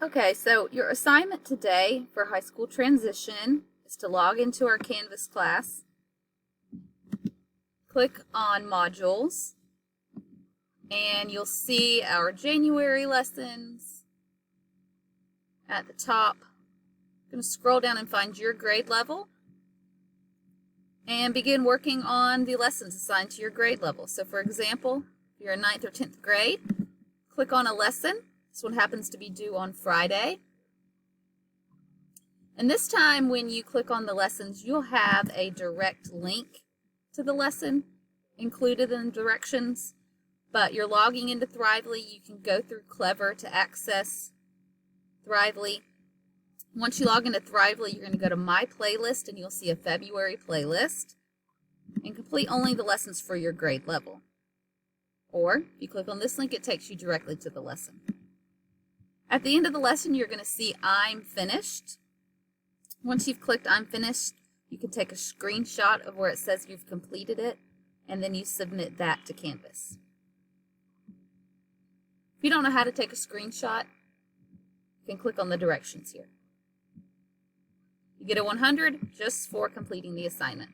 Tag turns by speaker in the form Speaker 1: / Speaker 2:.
Speaker 1: Okay, so your assignment today for high school transition is to log into our Canvas class, click on modules, and you'll see our January lessons at the top. I'm going to scroll down and find your grade level and begin working on the lessons assigned to your grade level. So for example, if you're in 9th or 10th grade, click on a lesson. This one happens to be due on Friday. And this time when you click on the lessons, you'll have a direct link to the lesson included in the directions. But you're logging into Thrively. You can go through Clever to access Thrively. Once you log into Thrively, you're going to go to My Playlist and you'll see a February playlist and complete only the lessons for your grade level. Or if you click on this link, it takes you directly to the lesson. At the end of the lesson, you're going to see I'm finished. Once you've clicked I'm finished, you can take a screenshot of where it says you've completed it, and then you submit that to Canvas. If you don't know how to take a screenshot, you can click on the directions here. You get a 100 just for completing the assignment.